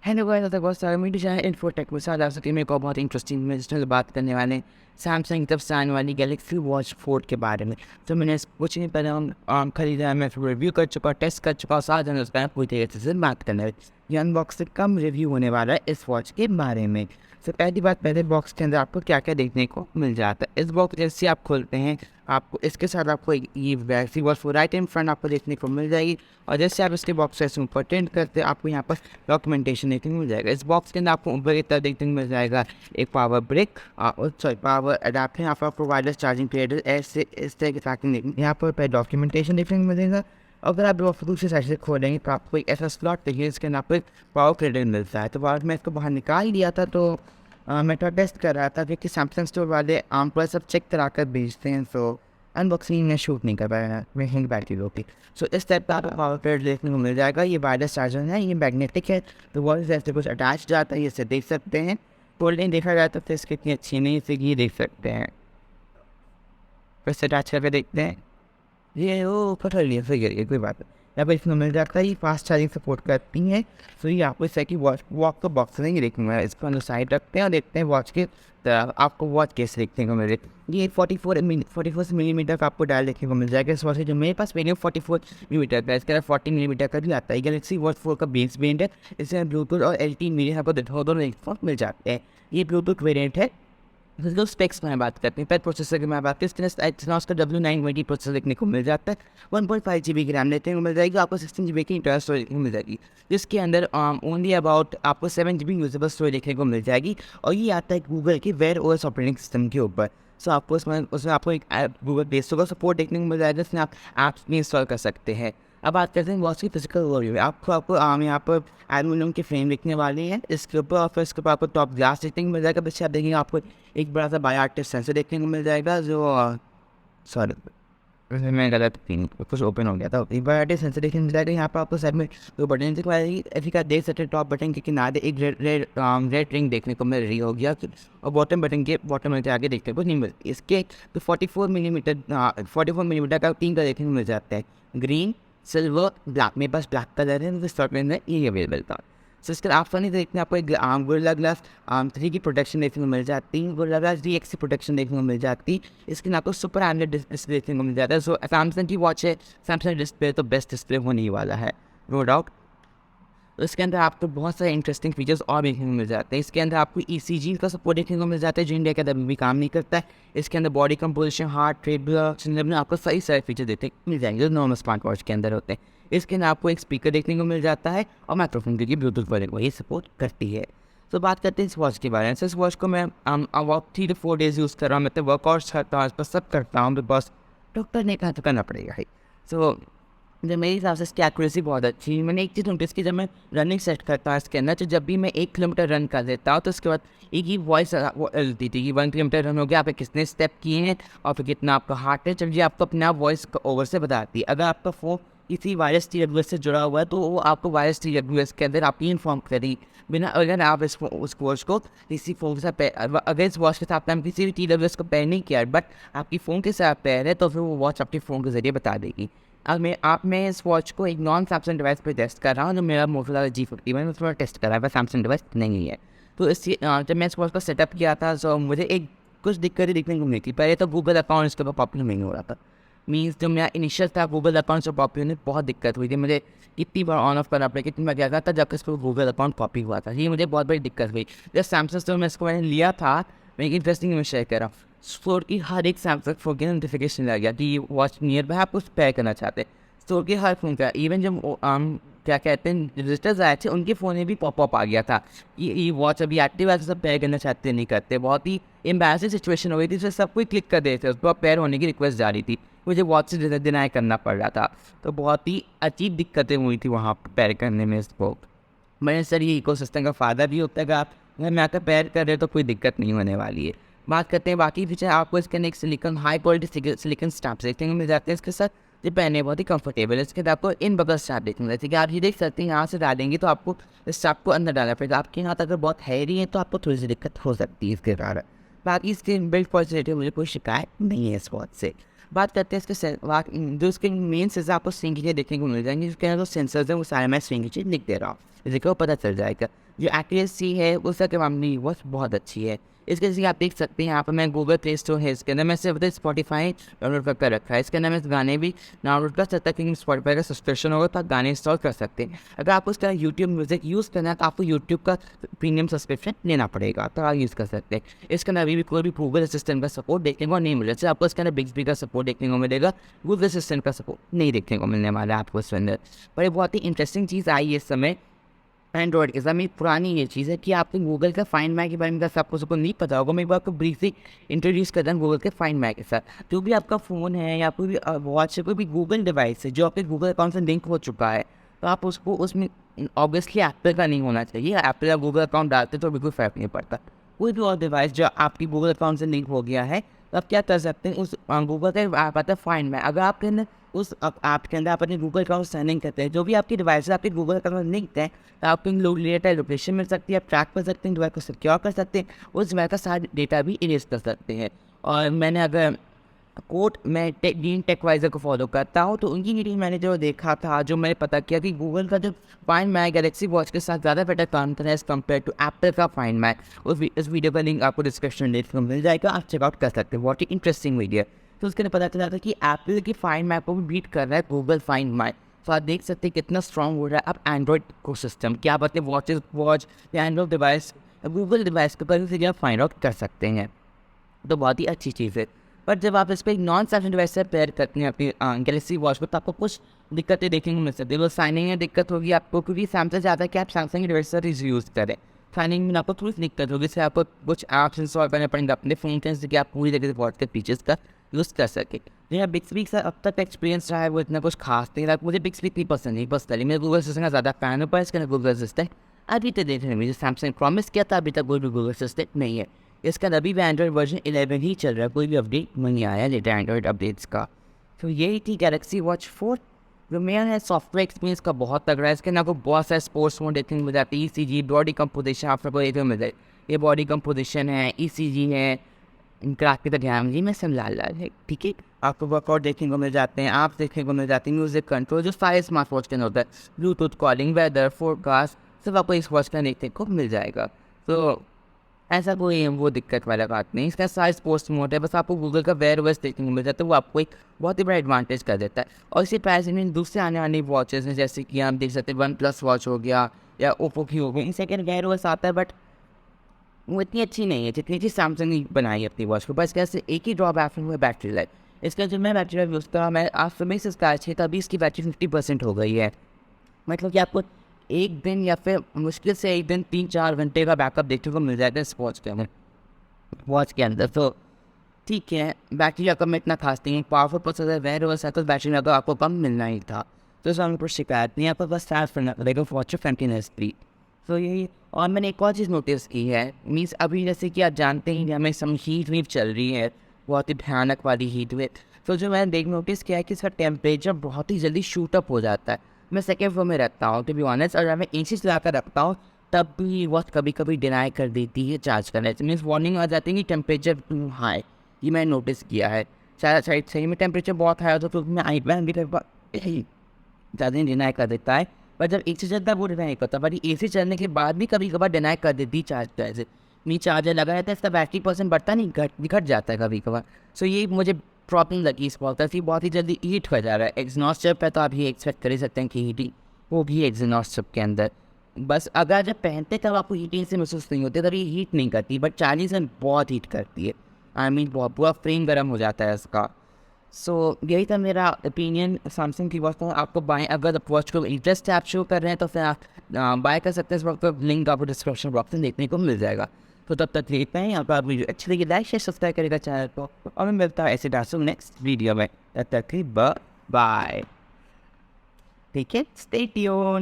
Hello guys, बहुत सारे media channel infotech में साथ आ सके मेरे को बहुत इंटरेस्टिंग में बात करने वाले हैं सैमसंग की तरफ से आने वाली गैलेक्सी वॉच 4 के बारे में। तो मैंने कुछ नहीं पहले खरीदा है, मैं रिव्यू कर चुका, टेस्ट कर चुका और साथ में उसका पूरी तरीके से बात करने वाले। ये अनबॉक्स से कम रिव्यू होने वाला है इस वॉच के बारे में। तो पहली बात, पहले बॉक्स के अंदर आपको क्या क्या देखने को मिल जाता है। इस बॉक्स जैसे आप खोलते हैं, आपको इसके साथ आपको ये Galaxy watch 4 right in front आपको देखने को मिल जाएगी। और जैसे आप इसके बॉक्स से ऊपर टेंड करते हैं, आपको यहाँ पर डॉक्यूमेंटेशन देखने को मिल जाएगा। इस बॉक्स के अंदर आपको ऊपर की तरफ देखने को मिल जाएगा एक पावर ब्रेक, पावर अडाप्टर, यहाँ पर आपको वायरलेस चार्जिंग पीरियड ऐसे इस तरह के ट्रैकिंग यहाँ पर डॉक्यूमेंटेशन देखने को मिलेगा। अगर आप दूसरी साइड से खोलेंगे तो आपको एक ऐसा स्लॉट देखिए, इसके अंदर आपको एक पावर क्रेडिट मिलता है। तो बाद में इसको बाहर निकाल दिया था, तो मैं थोड़ा टेस्ट कर रहा था क्योंकि सैमसंग स्टोर वाले आमतौर सब चेक करा कर भेजते हैं। सो अनबॉक्सिंग में शूट नहीं कर पाया मैं, हैंग बैटरी होती। सो इस टाइप का आपको पावर प्लेट देखने को मिल जाएगा। ये वायरलेस चार्जर है, ये मैग्नेटिक है, तो वॉइस ऐसे कुछ अटैच जाता है, इसे देख सकते हैं। फोल्डिंग देखा जाए तो इसकी इतनी अच्छी नहीं, इसे ये देख सकते हैं। फिर से अटैच करके देखते हैं, ये वो पकड़ लिया, सही करिए, कोई बात नहीं। यहाँ पर इसमें मिल जाता है, ये फास्ट चार्जिंग सपोर्ट करती है। सो ये आपको इस की वॉच का बॉक्स नहीं देखूँगा, इसको अंदर साइड रखते हैं और देखते हैं वॉच के आपको वॉच कैसे देखने को मिले। ये 44 मिलीमीटर का आपको डायल देखने को मिल जाएगा इस वॉच से। जो मेरे पास वेरिएंट 44 मिलीमीटर का है, इसके अलावा 40 मिलीमीटर का भी आता है। गैलेक्सी वॉच 4 का बेस वेरिएंट है, इसमें ब्लूटूथ और LTE मीडिया आपको दोनों हेडफोन मिल जाते हैं। ये ब्लूटूथ वेरिएंट है। तो स्पेक्स में बात करते हैं, पैड प्रोसेसर की मैं बात करें, उसका W920 प्रोसेसर देखने को मिल जाता है। 1.5 GB की रैम देखने को मिल जाएगी, आपको 16 GB की इंटरनल स्टोरेज देखने को मिल जाएगी, जिसके अंदर ओनली अबाउट आपको 7 GB यूजेबल स्टोरेज देखने को मिल जाएगी। और ये आता है गूगल के वेयर OS ऑपरेटिंग सिस्टम के ऊपर। सो आपको उसमें आपको एक गूगल प्ले स्टोर का सपोर्ट देखने को मिल जाएगा, जिसमें आप ऐप्स भी इंस्टॉल कर सकते हैं। अब बात करते हैं वॉच की फिजिकल ओवरव्यू। आपको यहाँ पर एल्यूमिनियम के फ्रेम दिखने वाले हैं इसके ऊपर, और फिर इसके ऊपर आपको टॉप ग्लास देखने को मिल जाएगा। पीछे आप देखेंगे आपको एक बड़ा सा बायोआक्टिव सेंसर देखने को मिल जाएगा, जो सॉरी मैं गलत कुछ ओपन हो गया था। एक बायोआक्टिव सेंसर देखने को मिल जाएगा। यहाँ पर आपको साइड में दो बटन दिख पाएगी, ऐसी का देख सकते हैं। टॉप बटन के किनारे एक रेड रिंग देखने को मिल रही होगी, और बॉटम बटन के बॉटम में आगे देखने को नहीं मिलती। इसके तो 44 मिलीमीटर का 3 का देखने को मिल जाता है, ग्रीन, सिल्वर, ब्लैक। मेरे पास ब्लैक कलर है, तो स्टॉक में ये अवेलेबल था। सो इसके आप फनी देखते हैं, आपको एक गोरिल्ला ग्लास 3 की प्रोटेक्शन देखने को मिल जाती है, गोरिल्ला ग्लास DX की प्रोटेक्शन देखने को मिल जाती है। इसके आपको सुपर एमोलेड डिस्प्ले देखने को मिल जाता है। सो सैमसंग की वॉच है, सैमसंग डिस्प्ले तो बेस्ट डिस्प्ले होने ही वाला है, नो डाउट। तो इसके अंदर आपको बहुत सारे इंटरेस्टिंग फीचर्स और देखने को मिल जाते हैं। इसके अंदर आपको ECG का सपोर्ट देखने को मिल जाता है, जो इंडिया के अंदर भी काम नहीं करता है। इसके अंदर body composition, heart rate, blood आपको सही सारे फीचर देखने को मिल जाएंगे, जो नॉर्मल स्मार्ट वॉच के अंदर होते हैं। इसके अंदर आपको एक स्पीकर देखने को मिल जाता है, और माइक्रोफोन की ब्लूटूथ वाले को ये सपोर्ट करती है। तो बात करते हैं इस वॉच के बारे में। इस वॉच को मैं अबाउट 3 to 4 डेज़ यूज़ कर रहा हूँ, मतलब वर्कआउट करता हूँ, इस पर सब करता हूँ, बस डॉक्टर ने कहा तो करना पड़ेगा ही। सो जब मेरे हिसाब से इसकी एक्यूरेसी बहुत अच्छी है। मैंने एक चीज़ नोटिस की, जब मैं रनिंग सेट करता हूँ इसके अंदर, तो जब भी मैं 1 किलोमीटर रन कर देता हूँ, तो उसके बाद एक ही वॉइस मिलती थी कि 1 किलोमीटर रन हो गया, आपने कितने स्टेप किए हैं और फिर कितना आपका हार्ट रेट। जब आपको अपने आप वॉइस ओवर से बताती है। अगर आपका फ़ोन किसी वायरस TWS से जुड़ा हुआ है, तो वो आपको वायरस TWS के अंदर आपकी इन्फॉर्म करेगी, बिना अगर आप उस वॉच को किसी फ़ोन के साथ अगर इस वॉच के साथ हम किसी भी TWS को पेयर नहीं किया, बट आपकी फ़ोन के साथ पेयर है, तो फिर वो वॉच आपके फ़ोन के ज़रिए बता देगी। अब मैं इस वॉच को एक नॉन सैमसंग डिवाइस पे टेस्ट कर रहा हूँ, जो मेरा मोटोरोला G51 उसमें टेस्ट कर रहा है, पर सैमसंग डिवाइस नहीं है। तो जब मैं इस वॉच को सेटअप किया था, तो मुझे एक कुछ दिक्कतें देखने को मिली थी। पहले तो गूगल अकाउंट इसके ऊपर पॉपुलर नहीं हो रहा था। मीन्स जो मेरा इनिशियल था गूगल अकाउंट से कॉपी होने बहुत दिक्कत हुई थी। मुझे कितनी बार ऑन ऑफ करना पड़ा, कितनी बार क्या था, जब इसको गूगल अकाउंट कॉपी हुआ था। ये मुझे बहुत बड़ी दिक्कत हुई। जब सैमसंग स्टोर में इसको मैंने लिया था, मैं एक इंटरेस्टिंग में शेयर कर रहा हूँ। स्टोर की हर एक सैमसंग फ़ोन की नोटिफिकेशन लग गया कि ये वॉच नियर बाय आपको पेयर करना चाहते हैं। स्टोर के हर फ़ोन का, इवन जब क्या कहते हैं रजिस्टर्स आए थे, उनके फ़ोन में भी पॉपअप आ गया था, ये वॉच अभी एक्टिव है, तो सब पेयर करना चाहते नहीं करते। बहुत ही एम्बैरेसिंग सिचुएशन हो गई थी, सब कोई क्लिक कर देते थे, उस पर पेयर होने की रिक्वेस्ट जा रही थी, मुझे वॉच से डिनाई करना पड़ रहा था। तो बहुत ही अजीब दिक्कतें हुई थी वहाँ पर पेयर करने में इसको। मैंने सर ये इकोसिस्टम का फ़ायदा भी होता है कि आप घर में आकर पेयर कर रहे हो, तो कोई दिक्कत नहीं होने वाली है। बात करते हैं बाकी फीचर। आपको इसके अंदर एक silicon high quality silicon straps देखने को मिल जाते हैं इसके साथ, जो पहने बहुत ही कंफर्टेबल है। इसके बाद आपको इन बबल स्ट्रैप देखने जैसे कि आप ये देख सकते हैं, यहाँ से डालेंगे तो आपको इस स्ट्रैप को अंदर डालना पड़ेगा। आपके हाथ अगर बहुत हैवी है, तो आपको थोड़ी सी दिक्कत हो सकती है इसके कारण। बाकी इसके बिल्ड क्वालिटी से मुझे कोई शिकायत नहीं है इस वॉच से। बात करते हैं इसके जो इसके मेन सेंसर आपको स्क्रीन के देखने को मिल जाएंगे, जिसके अंदर जो सेंसर्स हैं वो सारे मैं स्क्रीन के लिख दे रहा हूँ। देखो पता चल जाएगा। जो एक्यूरेसी है उसका के मामले में वॉच बहुत अच्छी है। इसके जैसे आप देख सकते हैं यहाँ पर मैं गूगल प्ले स्टोर है, इसके अंदर मैं सिर्फ स्पॉटिफाई डाउनलोड कर रखा है। इसके अंदर मैं गाने भी डाउनलोड कर सकता है, क्योंकि स्पॉटिफाई का सब्सक्रिप्शन होगा तो आप गाने इंस्टॉल कर सकते हैं। अगर आपको उसका यूट्यूब म्यूजिक यूज़ करना है तो आपको यूट्यूब का प्रीमियम सब्सक्रिप्शन लेना पड़ेगा, तो आप यूज़ कर सकते हैं। इसके अंदर अभी भी कोई भी गूगल असिस्टेंट का सपोर्ट देखने को नहीं मिला। जैसे आपको इसके अंदर बिग्सबी का सपोर्ट देखने को मिलेगा, गूगल असिस्टेंट का सपोर्ट नहीं देखने को मिलने वाला है आपको इसके अंदर। पर ये बहुत ही इंटरेस्टिंग चीज़ आई है इस समय एंड्रॉइड के साथ। मेरी पुरानी ये चीज़ है कि आपको गूगल का फाइंड माई के बारे में सबको सबको नहीं पता होगा। मैं एक बार आपको ब्रीफली इंट्रोड्यूस कर दूँ गूगल के फाइंड माई के साथ। जो भी आपका फ़ोन है या कोई भी वॉच है, कोई भी गूगल डिवाइस है जो आपके गूगल अकाउंट से लिंक हो चुका है, तो आप उसको उसमें ऑब्वियसली एप्पल का नहीं होना चाहिए। एप्पल या गूगल अकाउंट डालते तो बिल्कुल फ़र्क नहीं पड़ता। कोई भी और डिवाइस जो आपकी गूगल अकाउंट से लिंक हो गया है, तो आप क्या कर सकते हैं, उस गूगल का ऐप आता है फाइंड माई। अगर आपके अंदर उस ऐप के अंदर आप अपने गूगल अकाउंट साइन इन करते हैं, जो भी आपकी डिवाइस है आपके गूगल अकाउंट लिंक है, तो आपको रिलेटेड लोकेशन मिल सकती है, आप ट्रैक कर सकते हैं, डिवाइस को सिक्योर कर सकते हैं, उस डिवाइस का सारा डेटा भी इरेज कर सकते हैं। और मैंने अगर कोट मैं डीन टेकवाइजर को फॉलो करता हूँ, तो उनकी वीडियो मैंने जो देखा था, जो मैंने पता किया कि गूगल का जो फाइंड माई गैलेक्सी वॉच के साथ ज़्यादा बेटर काम करता है एज़ कम्पेयर टू एप्पल का फाइंड माई। उस वीडियो का लिंक आपको डिस्क्रिप्शन में मिल जाएगा, आप चेकआउट कर सकते हैं। बहुत ही इंटरेस्टिंग वीडियो है। तो उसके पता चला था कि एप्पल की फाइंड माई को भी बीट कर रहा है गूगल फाइंड माई। तो आप देख सकते हैं कितना स्ट्रॉन्ग हो रहा है अब एंड्रॉइड को सिस्टम, क्या आप अपने वॉच या एंड्रॉइड डिवाइस गूगल डिवाइस के ऊपर से फाइंड आउट कर सकते हैं। तो बहुत ही अच्छी चीज़ है। पर जब आप इस पर एक नॉन सैमसंग डिवाइस से पेयर करते हैं अपनी गैलेक्सी वॉच को, तो आपको कुछ दिक्कतें देखने को मिल सकती है। वो साइनिंग में दिक्कत होगी आपको, क्योंकि सैमसंग चाहता है कि आप सैमसंग की डिवाइस से यूज़ करें। साइनिंग में आपको थोड़ी सी दिक्कत होगी, इससे आपको कुछ ऐप्स इंस्टॉल करने पड़ेंगे अपने फ़ोन के, जिससे कि आप पूरी तरीके से वॉच के फीचर्स का यूज़ कर सकें। मेरा बिक्सबी का अब तक एक्सपीरियंस रहा है वो इतना कुछ खास नहीं रहा। मुझे बिक्सबी इतनी पसंद नहीं, पर्सनली मैं गूगल असिस्टेंट का ज़्यादा फैन हूँ, पर इसके अंदर गूगल असिस्टेंट अभी तक देखने में जो सैमसंग प्रॉमिस किया था, अभी तक कोई भी गूगल असिस्टेंट नहीं है। इसका अभी भी एंड्रॉइड वर्जन 11 ही चल रहा है, कोई भी अपडेट नहीं आया लेटेस्ट एंड्रॉइड अपडेट्स का। तो यही थी गैलेक्सी वॉच 4। जो मेरा है सॉफ्टवेयर एक्सपीरियंस का बहुत तगड़ा है। इसके अंदर आपको बहुत सारे स्पोर्ट्स मोड देखने को मिल जाती है, ECG, बॉडी कंपोजिशन आपको देखने को मिल जाए। ये बॉडी कंपोजिशन है, ECG है, ग्राफिक का ध्यान जी में सब लाल है, ठीक है। आपको वर्कआउट देखने को मिल जाते हैं, आप देखने को मिल जाती है, म्यूजिक कंट्रोल जो सारे स्मार्ट वॉच के अंदर होता है, ब्लूटूथ कॉलिंग, वेदर फोरकास्ट, सब आपको इस वॉच का देखने को मिल जाएगा। तो ऐसा कोई वो दिक्कत वाला बात नहीं। इसका साइज स्पोर्ट्स मोड है, बस आपको गूगल का वेयर ओएस देखने को मिल जाता है, वो आपको एक बहुत ही बड़ा एडवांटेज कर देता है। और इसी प्राइस में दूसरे आने वाली वॉचेस हैं, जैसे कि आप देख सकते हैं OnePlus वॉच हो गया या ओप्पो की हो गई, इन सेकेंड वेयर ओएस आता है, बट वो इतनी अच्छी नहीं है जितनी चीज़ सैमसंग ने बनाई है अपनी वॉच को। बस कैसे एक ही ड्रॉबैक है, वो है बैटरी लाइफ। इसका जो मैं बैटरी लाइफ यूज़ करा, मैं आज सुबह से स्टार्ट है, तो अभी इसकी बैटरी 50% हो गई है। मतलब कि आपको एक दिन या फिर मुश्किल से एक दिन 3-4 घंटे का बैकअप देखने को मिल जाता है इस वॉच के अंदर। तो ठीक है, बैटरी बैकअप में इतना खास नहीं है, पावरफुल प्रोसेसर वेयर ओएस है, तो बैटरी बैकअप आपको कम मिलना ही था। तो इस पर शिकायत नहीं, आपको बस चार्ज करना पड़ेगा वॉच कंटिन्यूस स्पीड। तो यही। और मैंने एक और चीज़ नोटिस की है, मीन्स अभी जैसे कि आप जानते हैं कि हमें सम हीट वेव चल रही है, बहुत ही भयानक वाली हीट वेव। तो जो मैंने नोटिस किया है कि इसका टेम्परेचर बहुत ही जल्दी शूट अप हो जाता है। मैं सेकेंड फ्लोर में रहता हूँ, टू बी ऑनेस्ट, और जब मैं AC चला कर रखता हूँ तब भी वॉच कभी कभी डिनाई कर देती है चार्ज करने से। मीन्स वार्निंग आ जाती है कि टेम्परेचर टू हाई, ये मैंने नोटिस किया है। शायद सही में टेम्परेचर बहुत हाई होता तो मैं आई भी ज़्यादा डिनाई कर देता है। पर जब AC चलता है वो डिनाई करता है, पर AC चलने के बाद भी कभी कभार डिनाई कर देती है चार्ज करने से। मी चार्जर लगा रहता है, इसका बैटरी % बढ़ता नहीं, घट जाता है कभी कभार। सो ये मुझे प्रॉब्लम लगी इस वॉच की, बहुत ही जल्दी हीट हो जा रहा है। एक्सनॉस्ट चिप है तो आप ये एक्सपेक्ट कर ही सकते हैं कि हीटिंग वो भी एक्सनॉस्ट चिप के अंदर। बस अगर जब पहनते तब आपको हीटिंग से महसूस नहीं होती, तब ये हीट नहीं करती, बट चार्जिंग से बहुत हीट करती है। आई मीन बहुत पूरा फ्रेम गर्म हो जाता है इसका। सो यही था मेरा ओपिनियन सैमसंग की वॉच का। आपको बाय अगर वॉच को इंटरेस्ट आप शो कर रहे हैं तो फिर आप बाय कर सकते हैं। इस वक्त लिंक आपको डिस्क्रिप्शन बॉक्स में देखने को मिल जाएगा। तो तब तक लेते हैं, यहाँ पर आप वीडियो अच्छी लगी लाइक शेयर सब्सक्राइब करेगा चैनल को, और मैं मिलता हूँ ऐसे डांसू नेक्स्ट वीडियो में। तब तक बाय। ठीक है, स्टे ट्यून्ड।